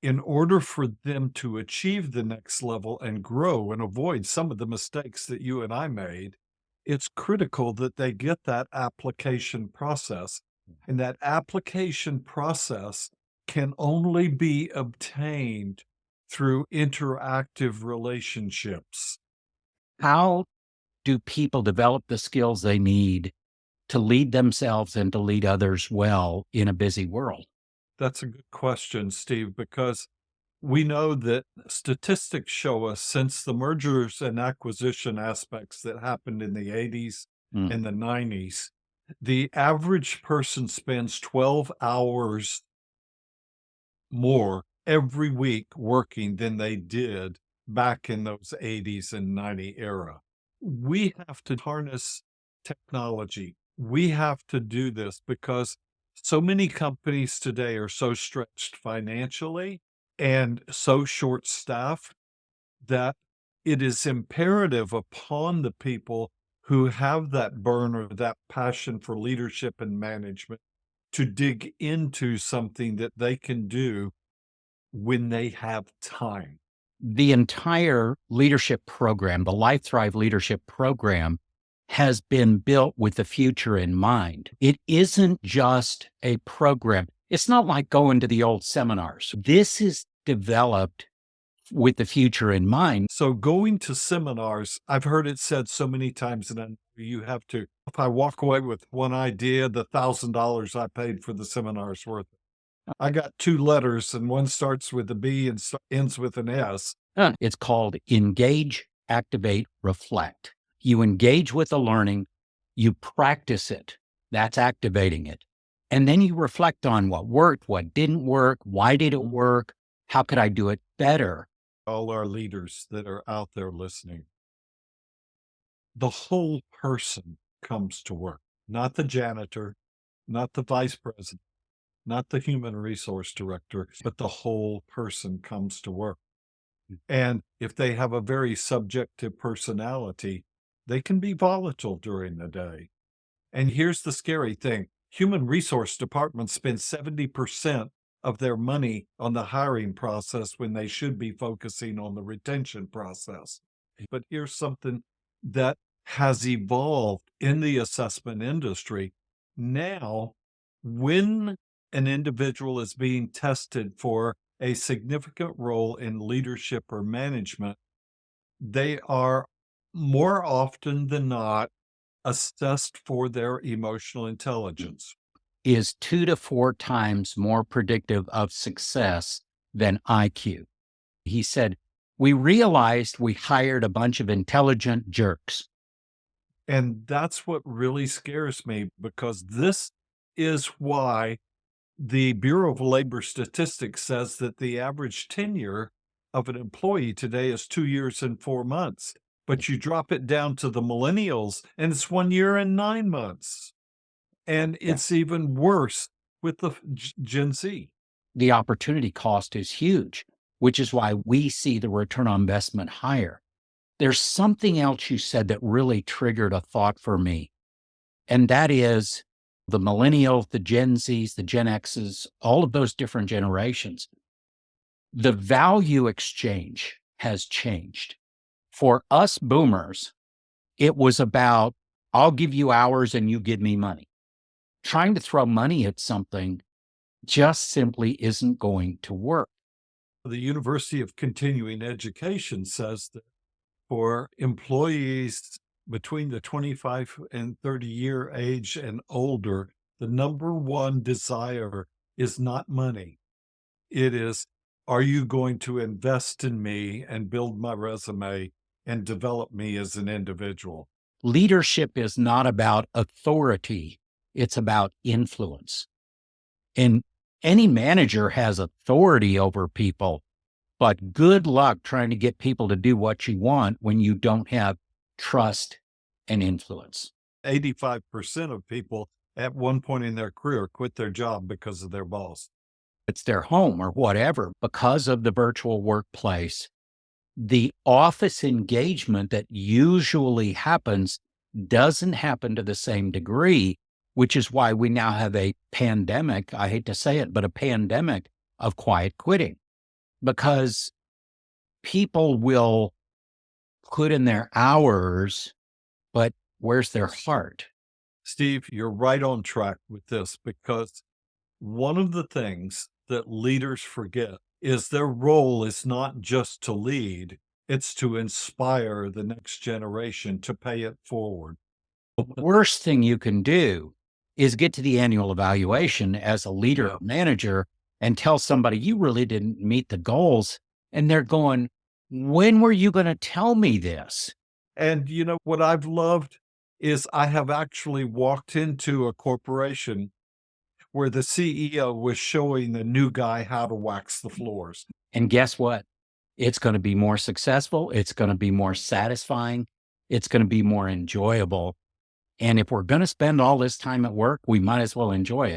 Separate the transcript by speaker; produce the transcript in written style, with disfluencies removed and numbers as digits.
Speaker 1: in order for them to achieve the next level and grow and avoid some of the mistakes that you and I made, it's critical that they get that application process. And that application process can only be obtained through interactive relationships.
Speaker 2: How do people develop the skills they need to lead themselves and to lead others well in a busy world?
Speaker 1: That's a good question, Steve, because we know that statistics show us since the mergers and acquisition aspects that happened in the 80s
Speaker 2: Mm.
Speaker 1: and the 90s, the average person spends 12 hours more every week working than they did back in those 80s and 90 era. We have to harness technology. We have to do this because so many companies today are so stretched financially and so short staffed that it is imperative upon the people who have that burn or that passion for leadership and management to dig into something that they can do when they have time.
Speaker 2: The entire leadership program, the Life Thrive leadership program, has been built with the future in mind. It isn't just a program. It's not like going to the old seminars. This is developed with the future in mind.
Speaker 1: So going to seminars, I've heard it said so many times, and then you have to, if I walk away with one idea, the $1,000 I paid for the seminar is worth it. I got two letters, and one starts with a B and ends with an S.
Speaker 2: It's called engage, activate, reflect. You engage with the learning, you practice it. That's activating it. And then you reflect on what worked, what didn't work, why did it work, how could I do it better?
Speaker 1: All our leaders that are out there listening, the whole person comes to work, not the janitor, not the vice president, not the human resource director, but the whole person comes to work. And if they have a very subjective personality, they can be volatile during the day. And here's the scary thing. Human resource departments spend 70% of their money on the hiring process when they should be focusing on the retention process. But here's something that has evolved in the assessment industry. Now, when an individual is being tested for a significant role in leadership or management, they are more often than not assessed for their emotional intelligence.
Speaker 2: Is 2 to 4 times more predictive of success than IQ. He said, we realized we hired a bunch of intelligent jerks.
Speaker 1: And that's what really scares me because this is why the Bureau of Labor Statistics says that the average tenure of an employee today is 2 years and 4 months. But you drop it down to the millennials and it's 1 year and 9 months. And
Speaker 2: Yeah.
Speaker 1: it's even worse with the Gen Z.
Speaker 2: The opportunity cost is huge, which is why we see the return on investment higher. There's something else you said that really triggered a thought for me, and that is the millennials, the Gen Zs, the Gen Xs, all of those different generations. The value exchange has changed. For us boomers, it was about, I'll give you hours and you give me money. Trying to throw money at something just simply isn't going to work.
Speaker 1: The University of Continuing Education says that for employees between the 25 and 30-year age and older, the number one desire is not money. It is, are you going to invest in me and build my resume and develop me as an individual?
Speaker 2: Leadership is not about authority, it's about influence. And any manager has authority over people, but good luck trying to get people to do what you want when you don't have trust and influence.
Speaker 1: 85% of people at one point in their career quit their job because of their boss.
Speaker 2: It's their home or whatever. Because of the virtual workplace, the office engagement that usually happens doesn't happen to the same degree, which is why we now have a pandemic. I hate to say it, but a pandemic of quiet quitting. because people will put in their hours, but where's their heart?
Speaker 1: Steve, you're right on track with this because one of the things that leaders forget is their role is not just to lead, it's to inspire the next generation to pay it forward.
Speaker 2: The worst thing you can do is get to the annual evaluation as a leader
Speaker 1: Yeah.
Speaker 2: or manager and tell somebody you really didn't meet the goals. And they're going, when were you going to tell me this?
Speaker 1: And you know what I've loved is I have actually walked into a corporation where the CEO was showing the new guy how to wax the floors.
Speaker 2: And guess what? It's going to be more successful. It's going to be more satisfying. It's going to be more enjoyable. And if we're going to spend all this time at work, we might as well enjoy it.